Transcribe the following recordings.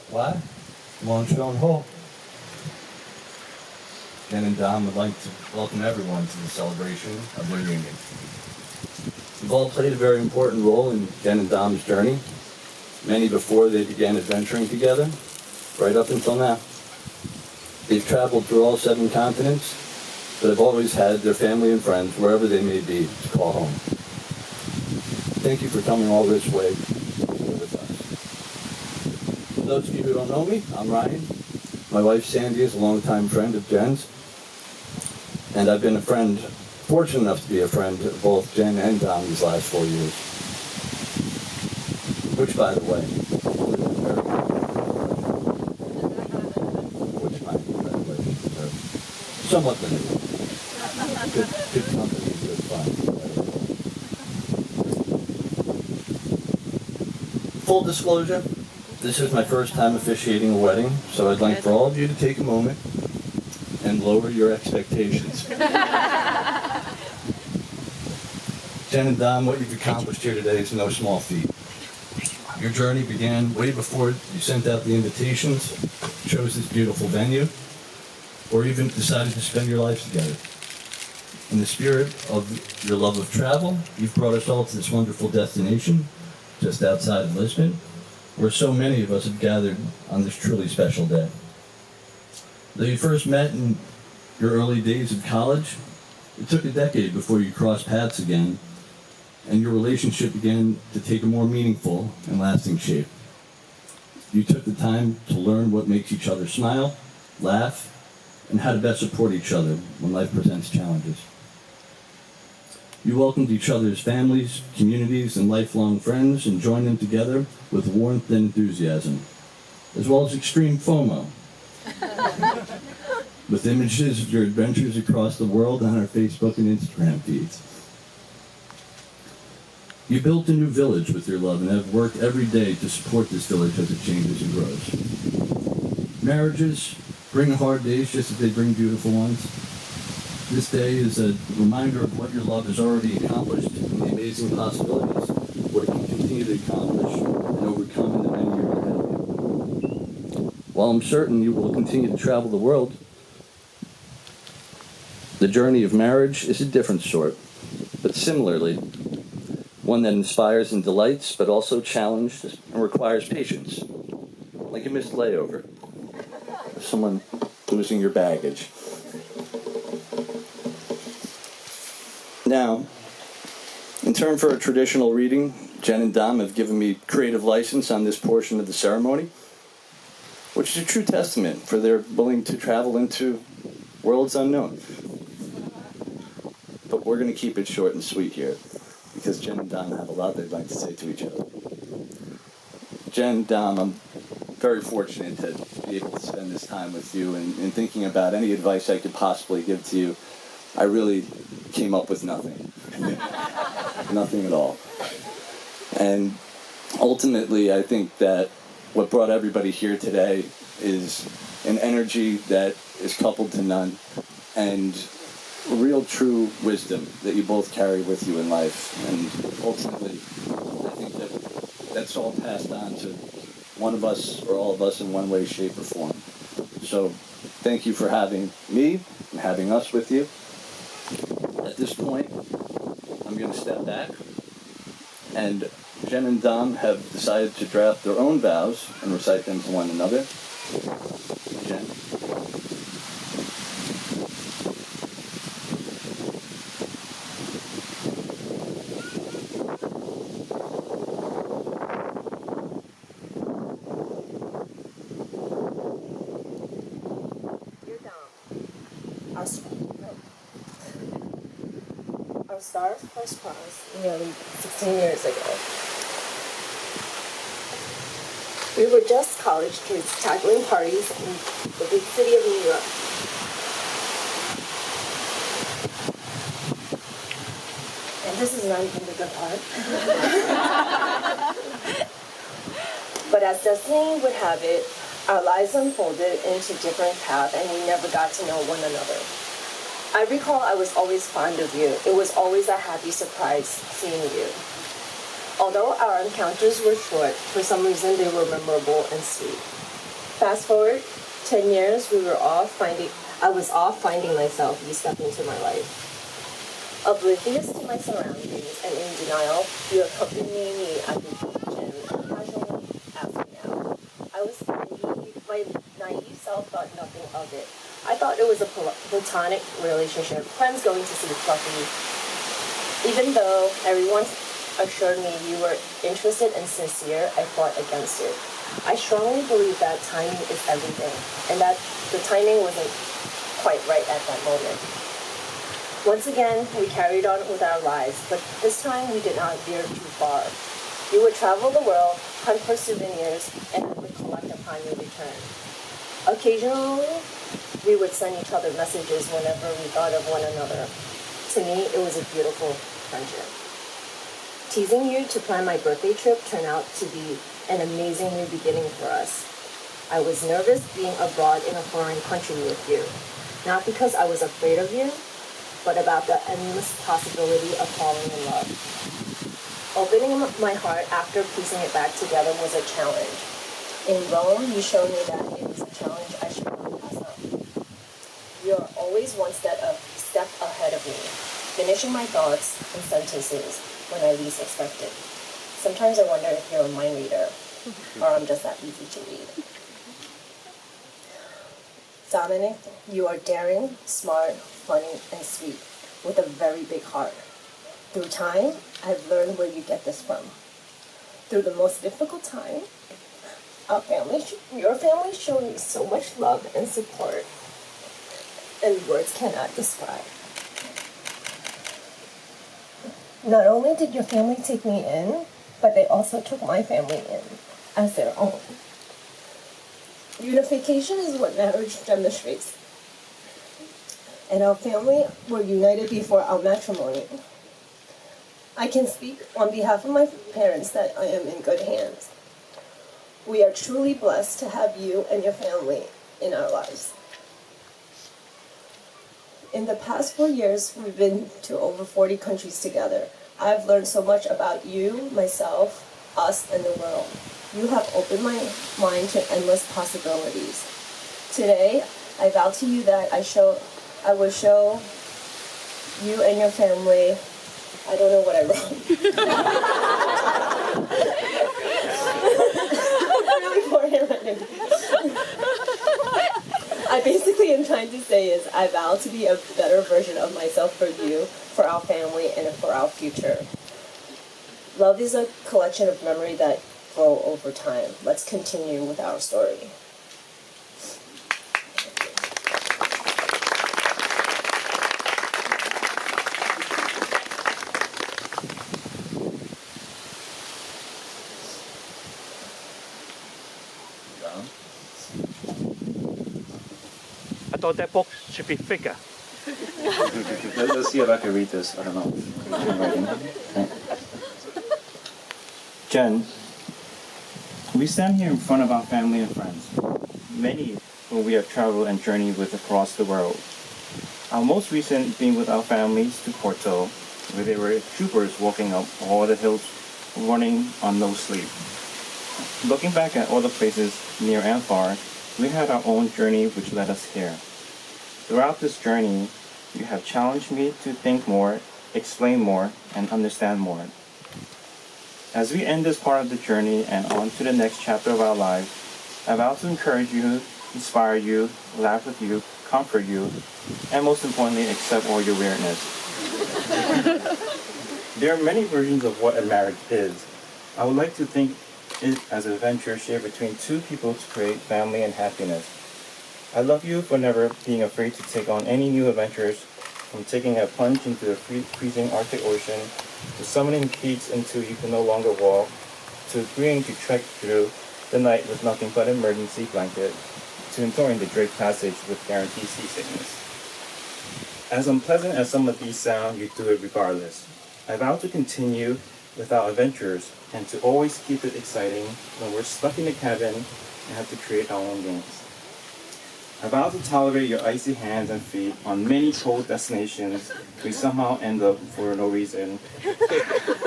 why? Long Stone Hole. Jen and Dom would like to welcome everyone to the celebration of their union. You've all played a very important role in Jen and Dom's journey, many before they began adventuring together, right up until now. They've traveled through all 7 continents, but have always had their family and friends, wherever they may be, to call home. Thank you for coming all this way with us. For those of you who don't know me, I'm Ryan. My wife Sandy is a longtime friend of Jen's, and I've been fortunate enough to be a friend of both Jen and Dom these last 4 years. Which, by the way, somewhat limited. Good company, good fun. Full disclosure, this is my first time officiating a wedding, so I'd like for all of you to take a moment and lower your expectations. Jen and Dom, what you've accomplished here today is no small feat. Your journey began way before you sent out the invitations, chose this beautiful venue, or even decided to spend your lives together. In the spirit of your love of travel, you've brought us all to this wonderful destination just outside of Lisbon, where so many of us have gathered on this truly special day. Though you first met in your early days of college, it took a decade before you crossed paths again, and your relationship began to take a more meaningful and lasting shape. You took the time to learn what makes each other smile, laugh, and how to best support each other when life presents challenges. You welcomed each other's families, communities, and lifelong friends and joined them together with warmth and enthusiasm, as well as extreme FOMO, with images of your adventures across the world on our Facebook and Instagram feeds. You built a new village with your love and have worked every day to support this village as it changes and grows. Marriages bring hard days just as they bring beautiful ones. This day is a reminder of what your love has already accomplished and the amazing possibilities, what it can continue to accomplish and overcome in the many years ahead of you. While I'm certain you will continue to travel the world, the journey of marriage is a different sort, but similarly, one that inspires and delights, but also challenges and requires patience, like a missed layover. Someone losing your baggage. Now, in turn for a traditional reading, Jen and Dom have given me creative license on this portion of the ceremony, which is a true testament for their willing to travel into worlds unknown. But we're going to keep it short and sweet here, because Jen and Dom have a lot they'd like to say to each other. Jen, Dom, I'm very fortunate to be able to spend this time with you and thinking about any advice I could possibly give to you. I really came up with nothing. Nothing at all. And ultimately, I think that what brought everybody here today is an energy that is coupled to none and real true wisdom that you both carry with you in life. And ultimately, I think that that's all passed on to one of us or all of us in one way, shape, or form. So thank you for having me and having us with you. At this point, I'm going to step back, and Jen and Dom have decided to draft their own vows and recite them to one another. Jen. Our stars first crossed nearly 16 years ago. We were just college kids tackling parties in the big city of New York. And this is not even the good part. But as destiny would have it, our lives unfolded into different paths and we never got to know one another. I recall I was always fond of you. It was always a happy surprise seeing you. Although our encounters were short, for some reason they were memorable and sweet. Fast forward 10 years, I was off finding myself. You stepped into my life. Oblivious to my surroundings and in denial, you accompanied me at the gym and casually asked me out. I was naive. My naive self thought nothing of it. I thought it was a platonic relationship, friends going to see Fluffy. Even though everyone assured me you were interested and sincere, I fought against it. I strongly believe that timing is everything, and that the timing wasn't quite right at that moment. Once again, we carried on with our lives, but this time we did not veer too far. We would travel the world, hunt for souvenirs, and we would collect upon your return. Occasionally, we would send each other messages whenever we thought of one another. To me, it was a beautiful friendship. Teasing you to plan my birthday trip turned out to be an amazing new beginning for us. I was nervous being abroad in a foreign country with you, not because I was afraid of you, but about the endless possibility of falling in love. Opening my heart after piecing it back together was a challenge. In Rome, you showed me that it was a challenge I should not pass up. You're always one step ahead of me, finishing my thoughts and sentences when I least expect it. Sometimes I wonder if you're a mind reader, or I'm just that easy to read. Dominic, you are daring, smart, funny, and sweet, with a very big heart. Through time, I've learned where you get this from. Through the most difficult time, your family showed me so much love and support, and words cannot describe. Not only did your family take me in, but they also took my family in as their own. Unification is what marriage demonstrates. And our family were united before our matrimony. I can speak on behalf of my parents that I am in good hands. We are truly blessed to have you and your family in our lives. In the past 4 years, we've been to over 40 countries together. I've learned so much about you, myself, us, and the world. You have opened my mind to endless possibilities. Today, I vow to you that I will show you and your family. I don't know what I wrote. I'm really poor handwriting. I basically am trying to say is I vow to be a better version of myself for you, for our family, and for our future. Love is a collection of memory that grow over time. Let's continue with our story. I thought that book should be thicker. Let's see if I can read this. I don't know. Jen, we stand here in front of our family and friends, many whom we have traveled and journeyed with across the world. Our most recent being with our families to Porto, where they were troopers walking up all the hills, running on no sleep. Looking back at all the places near and far, we had our own journey which led us here. Throughout this journey, you have challenged me to think more, explain more, and understand more. As we end this part of the journey and on to the next chapter of our lives, I vow to encourage you, inspire you, laugh with you, comfort you, and most importantly, accept all your weirdness. There are many versions of what a marriage is. I would like to think it as an adventure shared between two people to create family and happiness. I love you for never being afraid to take on any new adventures, from taking a plunge into the freezing Arctic Ocean, to summoning peaks until you can no longer walk, to agreeing to trek through the night with nothing but an emergency blanket, to enduring the Drake Passage with guaranteed seasickness. As unpleasant as some of these sound, you do it regardless. I vow to continue with our adventures and to always keep it exciting when we're stuck in the cabin and have to create our own games. I vow to tolerate your icy hands and feet on many cold destinations we somehow end up for no reason,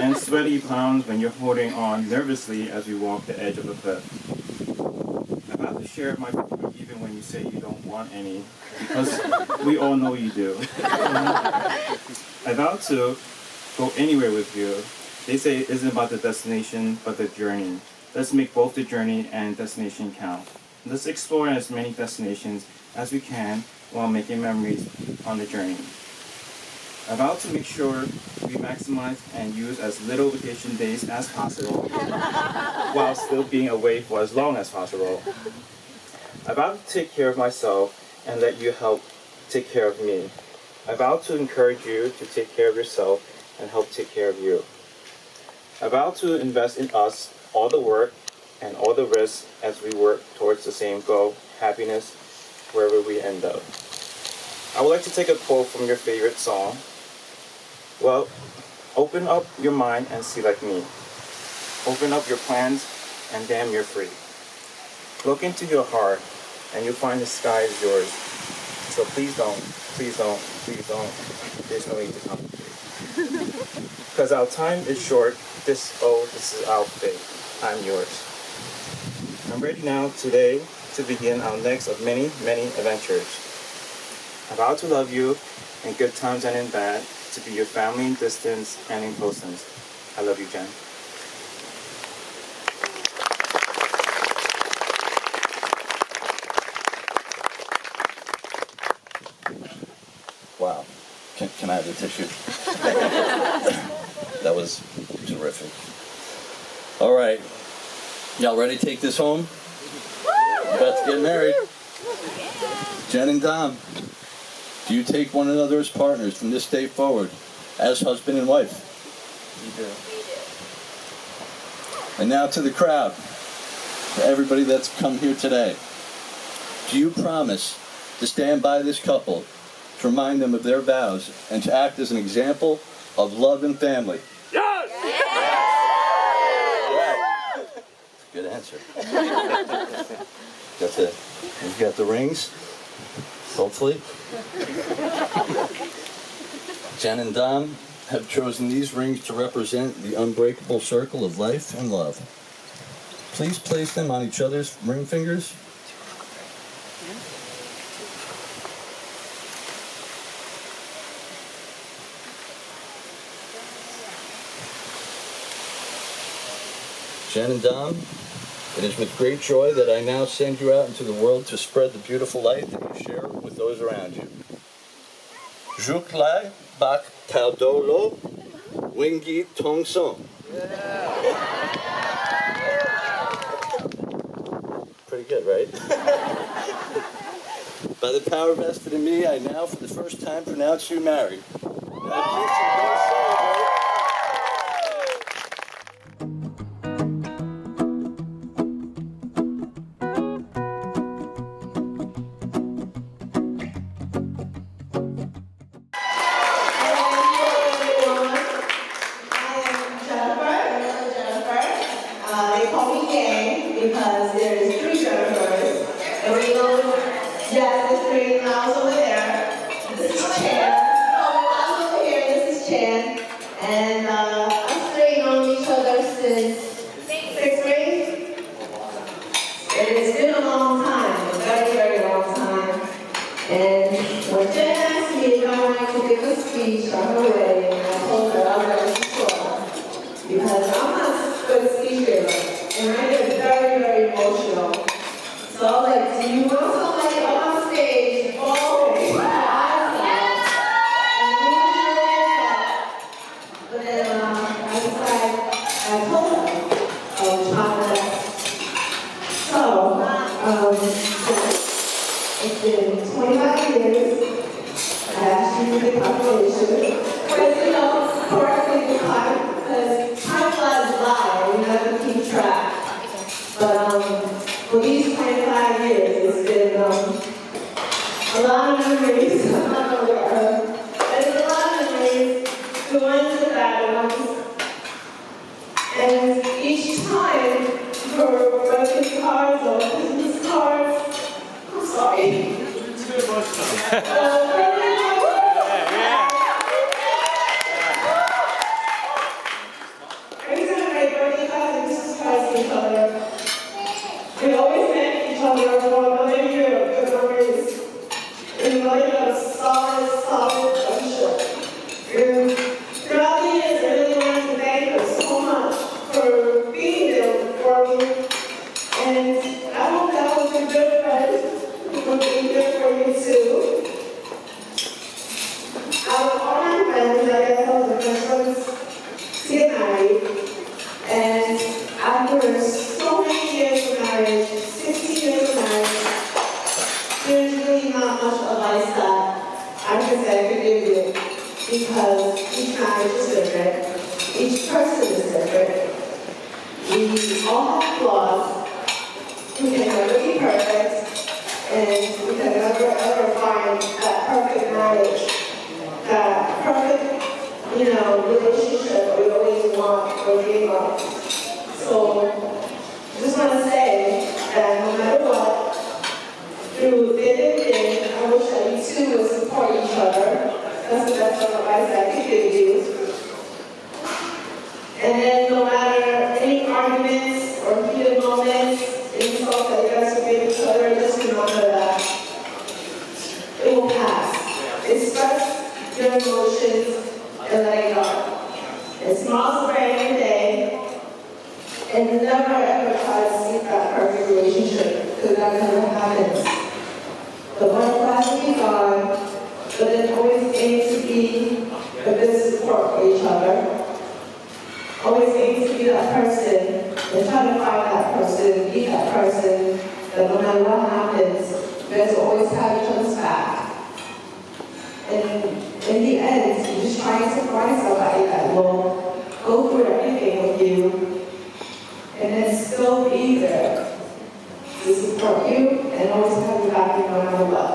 and sweaty palms when you're holding on nervously as we walk the edge of the cliff. I vow to share my food even when you say you don't want any, because we all know you do. I vow to go anywhere with you. They say it isn't about the destination, but the journey. Let's make both the journey and destination count. Let's explore as many destinations as we can while making memories on the journey. I vow to make sure we maximize and use as little vacation days as possible while still being away for as long as possible. I vow to take care of myself and let you help take care of me. I vow to encourage you to take care of yourself and help take care of you. I vow to invest in us all the work and all the risks as we work towards the same goal, happiness, wherever we end up. I would like to take a quote from your favorite song. Well, open up your mind and see like me. Open up your plans and damn, you're free. Look into your heart and you'll find the sky is yours. So please don't, please don't, please don't. There's no need to complicate. Because our time is short. This is our fate. I'm yours. I'm ready now today to begin our next of many, many adventures. I vow to love you in good times and in bad, to be your family in distance and in closeness. I love you, Jen. Wow. Can I have the tissue? That was terrific. All right. Y'all ready to take this home? About to get married. Jen and Dom, do you take one another as partners from this day forward, as husband and wife? You do. And now to the crowd, to everybody that's come here today. Do you promise to stand by this couple, to remind them of their vows, and to act as an example of love and family? Yes! Good answer. You've got the rings, hopefully. Jen and Dom have chosen these rings to represent the unbreakable circle of life and love. Please place them on each other's ring fingers. Jen and Dom, it is with great joy that I now send you out into the world to spread the beautiful light that you share with those around you. Juk lai bak taudolo wingi tong song. Pretty good, right? By the power vested in me, I now for the first time pronounce you married. Now kiss and go celebrate. They call me Jen because there's 3 Jennifers. And we know, yes, there's 3 miles over there. This is Chen. Oh, miles over here, this is Chen. And us 3 known each other since 6th grade. It's been a long time, a very, very long time. And when Jen asked me if I wanted to give a speech on her wedding, I told her I was going to sure. Because I'm not a good speaker. And I get very, very emotional. So I was like, do you want somebody up on stage? Oh, but then I decided, I told her, it's been 25 years. I asked you the calculation. Because, correctly the time, because time flies by, we have to keep track. But for these 25 years, it's been a lot of memories. I'm not aware of. There's a lot of memories, the ones the bad ones. And each time, for birthday cards or Christmas cards, I'm sorry. Every time my birthday comes, we surprise each other. We always thank each other for a million years of memories. And we really have a solid friendship. And throughout the years, I really wanted to thank her so much for being there for me. And I hope that was a good friend for being there for you too. Out of all my friends, I guess I was the first one to get married. And after so many years of marriage, 16 years of marriage, there's really not much advice that I can say I could give you because each marriage is different, each person is different. We all have flaws, we can never be perfect, and we can never ever find that perfect marriage, that perfect, relationship that we always want or dream of. So, I just want to say that no matter what, through thick and thin, I wish that you two would support each other. That's the best advice I could give you. And then no matter any arguments or heated moments, insults that you guys will give each other, just remember that it will pass. Express your emotions and let it go. And smiles a brand new day. And never ever try to seek that perfect relationship, because that never happens. The butterflies will be gone, but then always aim to be a good support for each other. Always aim to be that person, and try to find that person, be that person, that no matter what happens, you guys will always have each other's back. And in the end, you just try to find somebody that will go through everything with you, and then still be there to support you and always have you back no matter what.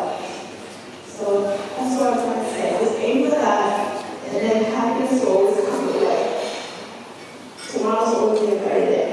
So that's what I was trying to say. Just aim for that, and then happiness will always come your way. Tomorrow's always be a better day.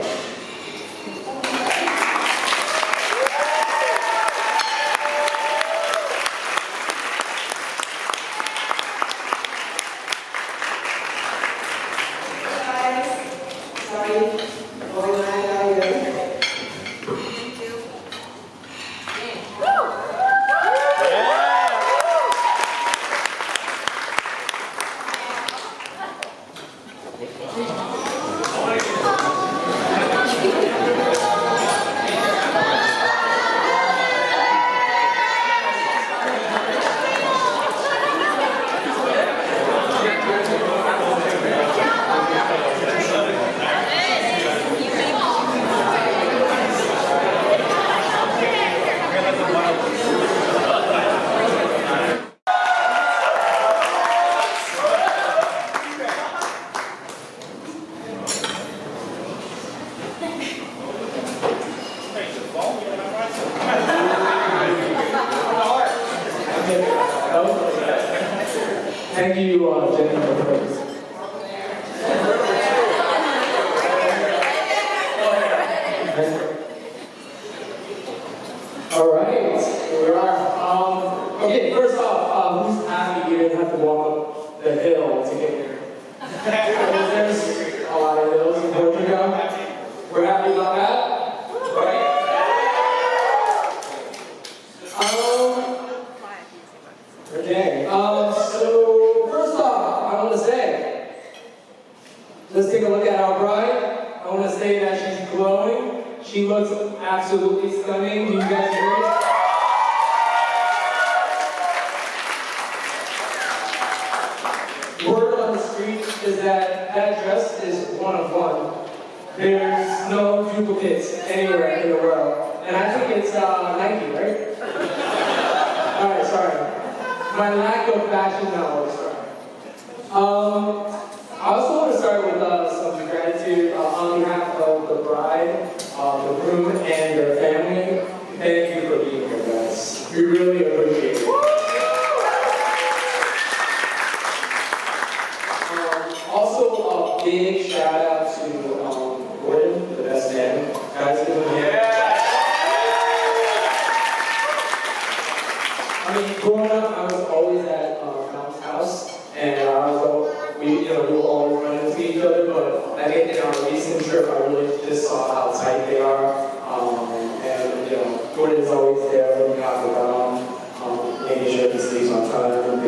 Thank you, Jen Dom, for this. All right, here we are. Okay, first off, who's happy you didn't have to walk up the hill to get here? There's a lot of hills in Portugal. We're happy about that, right? Okay, so first off, I want to say, let's take a look at our bride. I want to say that she's glowing. She looks absolutely stunning. Do you guys agree? Word on the street is that that dress is one of one. There's no duplicates anywhere in the world. And I think it's Nike, right? Alright, sorry. My lack of fashion knowledge, sorry. I also want to start with some gratitude on behalf of the bride, the groom, and their family. Thank you for being here, guys. We really appreciate it. Also, a big shout out to Gordon, the best man. Guys, give him a hand. I mean,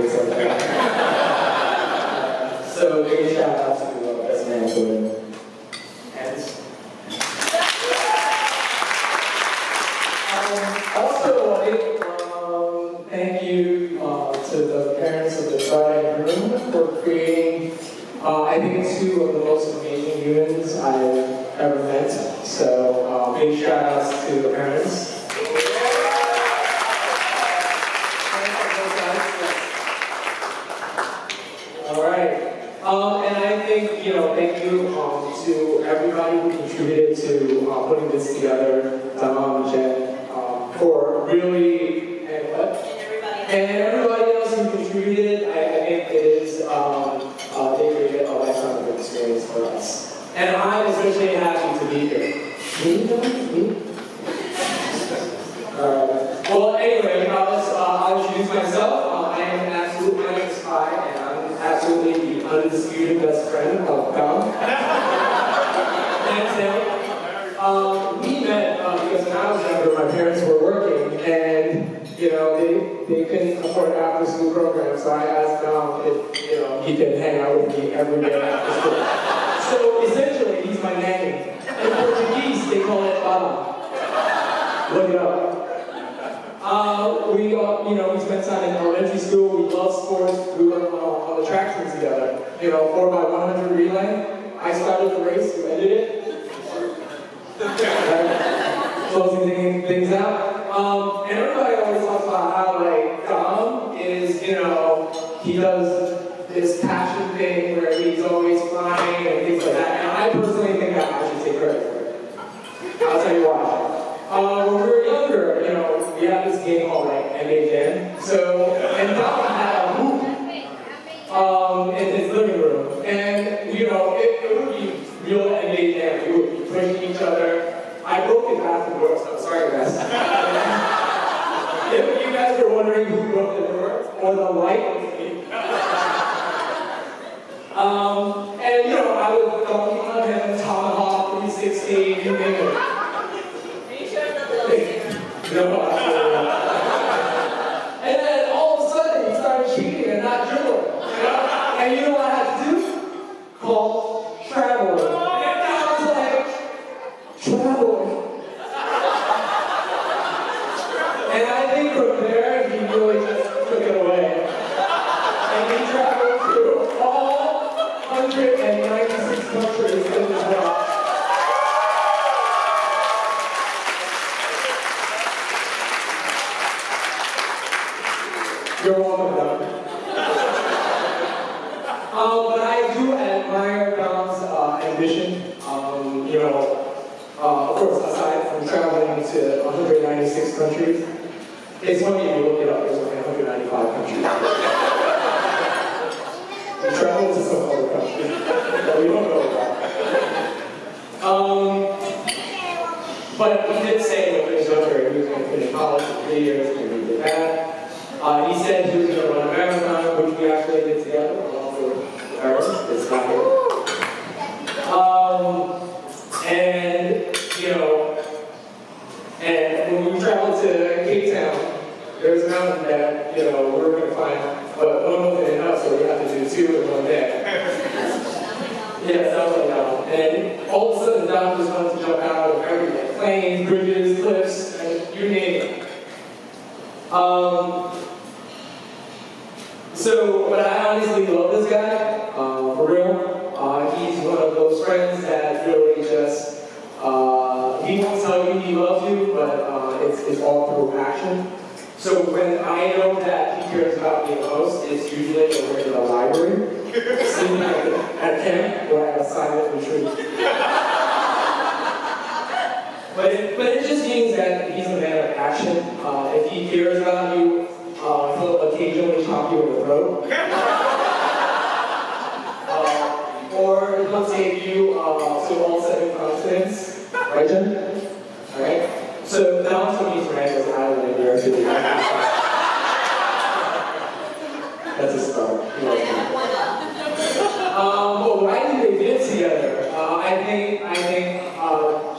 things like that. So big shout out to best man Jordan. And also, I think, thank you to the parents of the bride and groom for creating, I think it's two of the most amazing humans I've ever met. So big shout outs to the parents. All right. And I think, thank you to everybody who contributed to putting this together, Dom, Jen, for really, and everybody else who contributed. I think it is, they created a lifetime of experience for us. And I'm especially happy to be here. Me? Well, anyway, I'll introduce myself. I am absolutely my name is Kai, and I'm absolutely the undisputed best friend of Dom. And we met because when I was younger, my parents were working, and they couldn't afford after school programs, so I asked Dom if he could hang out with me every day after school. So essentially, he's my nanny. In Portuguese, they call it Baba. Look it up. We spent time in elementary school. We loved sports. We were on the track team together. 4x100 relay. I started the race. You ended it. Right? Closing things out. And everybody always talks about how Dom is, he does this passion thing where he's always flying and things like that. And I personally think that I should take credit for it. I'll tell you why. When we were younger, we had this game called NYCMCJACKY Jen. And Dom had a hoop in his living room. And, it would be real NYCMCJACKY Jen. We would be pushing each other. I broke it afterwards, so sorry guys. If you guys were wondering who broke the door or the light, it was me. And I would dunk on him, tomahawk, 360, you name it. No, absolutely not. And then all of a sudden, he started cheating and not dribbling. And you know what I had to do? Call traveling. And I was like, traveling. And I think from there, he really just took it away. And he traveled through all 196 countries in this world. You're welcome, Dom. But I do admire Dom's ambition. Of course, aside from traveling to 196 countries, it's funny if you look it up, there's only 195 countries. He traveled to some other countries that we don't know about. But he did say when he was younger, he was going to finish college in 3 years, and he did that. He said he was going to run a marathon, which we actually did together, along with Paris. It's not here. And when we traveled to Cape Town, there's a mountain that, we were going to climb, but one wasn't enough, so we had to do 2 in one day. Yeah, sounds like that. And all of a sudden, Dom just wanted to jump out of everything. Planes, bridges, cliffs, and you name it. But I honestly love this guy, for real. He's one of those friends that really just, he won't tell you he loves you, but it's all through action. So when I know that he cares about me the most, it's usually when we're in the library, sitting at camp, where I have a silent retreat. But it just means that he's a man of action. If he cares about you, he'll occasionally chop you in the throat. Or he'll take you to all 7 continents. Right, Jen? Alright? So now took me to Randall's Island in New York City. That's a start. But why did they get together? I think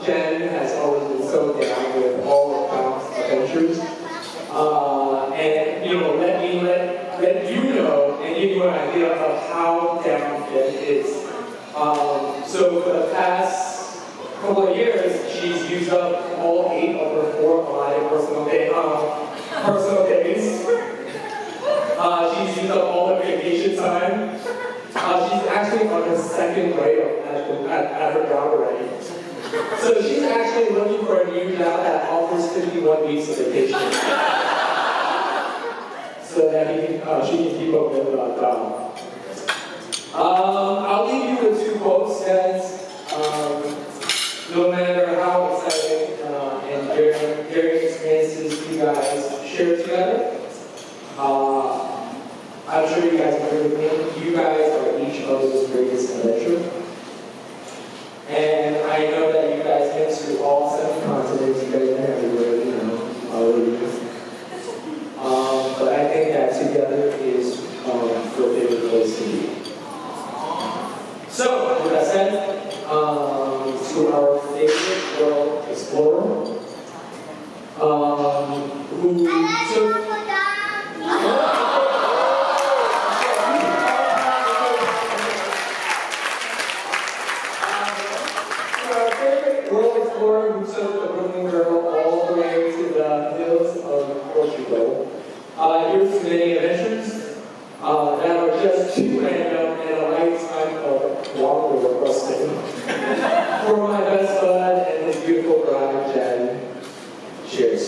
Jen has always been so down with all of Tom's adventures. And let you couple of years, she's used up all 8 of her 4 allotted personal days. She's used up all her vacation time. She's actually on her 2nd grade at her job already. So she's actually looking for a new job that offers 51 weeks of vacation. So that she can keep up with Dom. I'll leave you with 2 quotes, guys. No matter how exciting and varying experiences you guys share together, I'm sure you guys agree with me. You guys are each other's greatest adventure. And I know that you guys been through all 7 continents. You guys been everywhere, you know, all over the place. But I think that together is your favorite place to be. So, with that said, to our favorite world explorer, who took... Our favorite world explorer who took the Brooklyn Girl all the way to the hills of Portugal. Here's many adventures that are just too random and a lifetime of wander rusting. For my best bud and his beautiful bride, Jen. Cheers.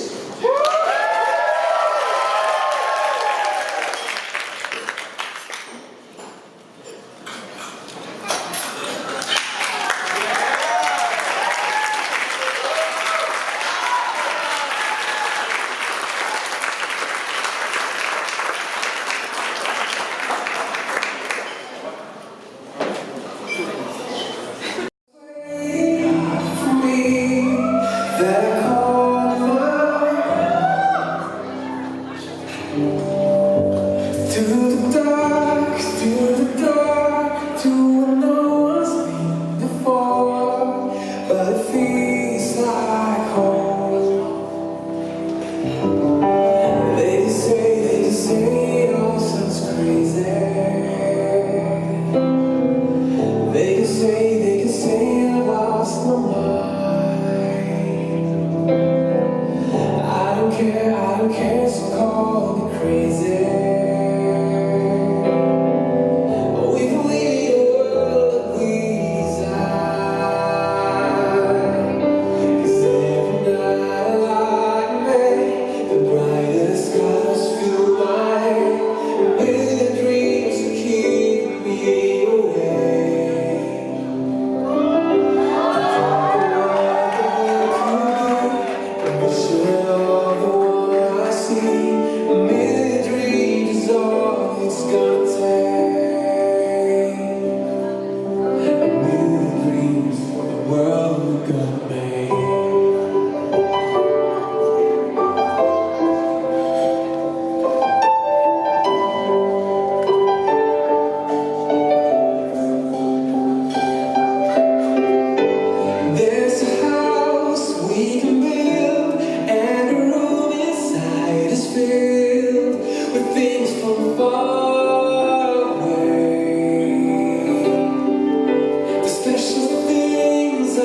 Special things I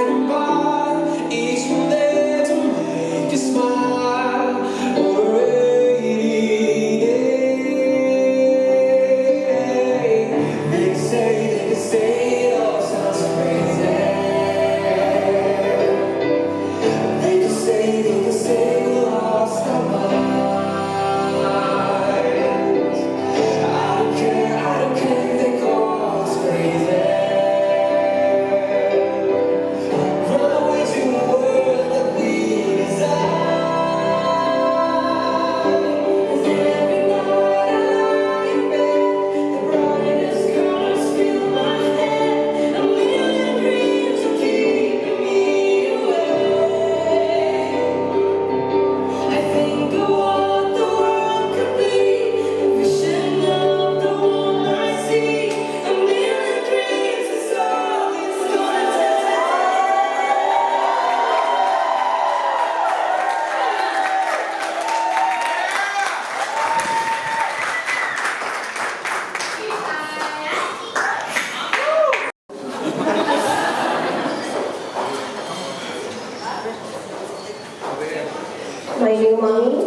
can buy. my new mommy.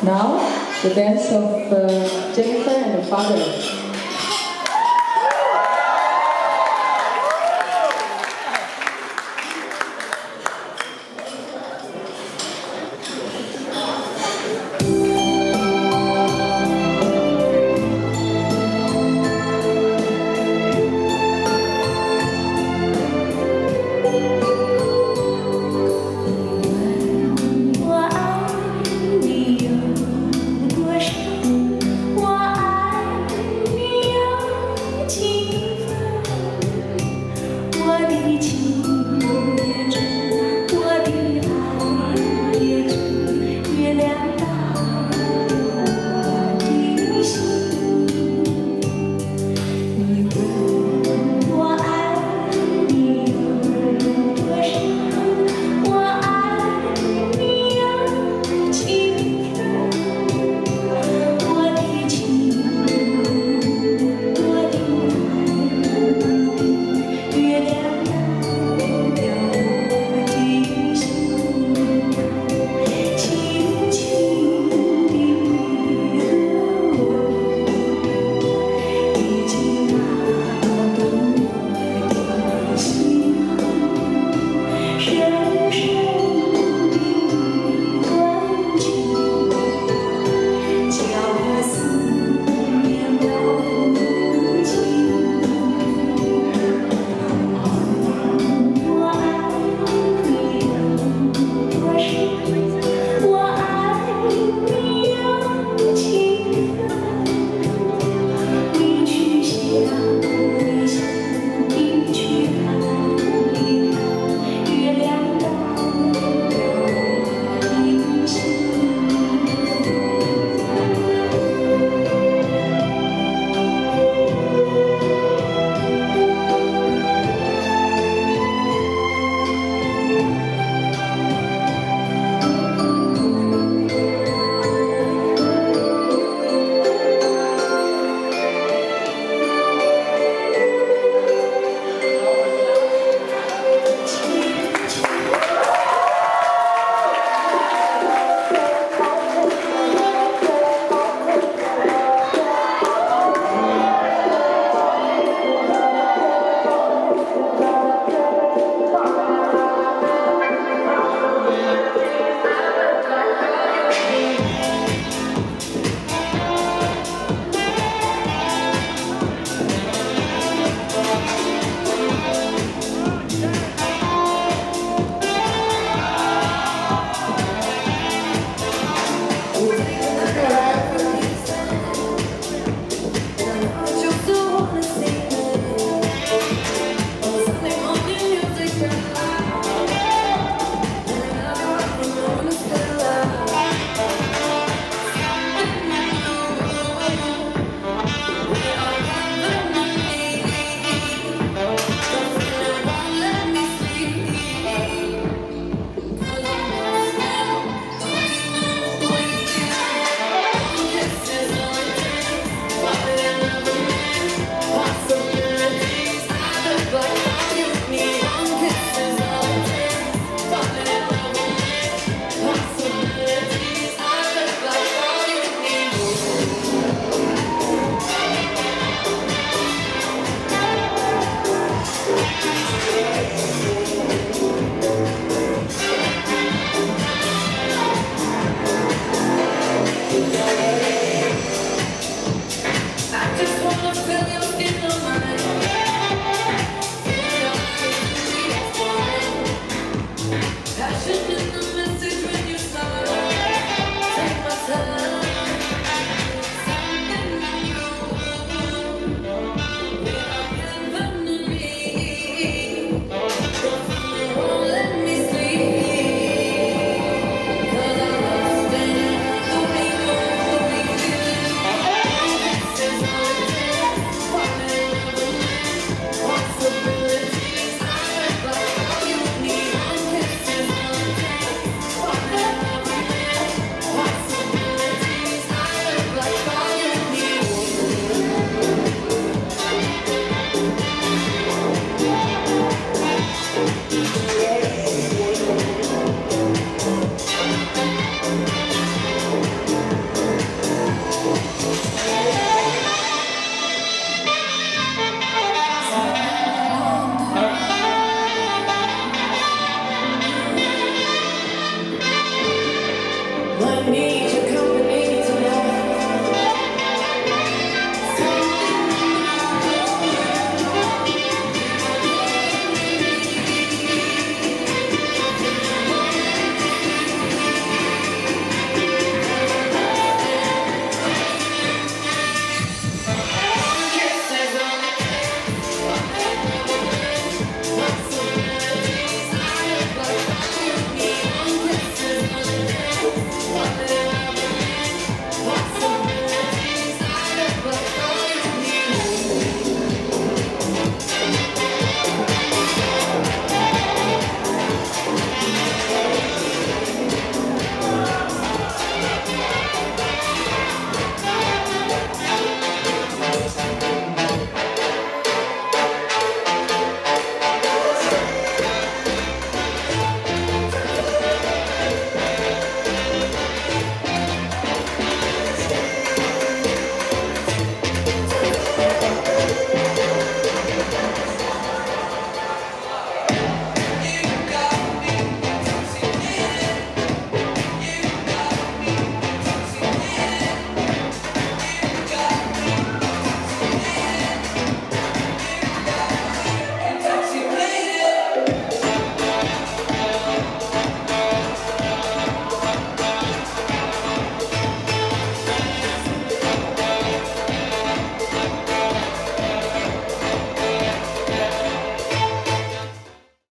Now, the dance of Jennifer and her father.我的情。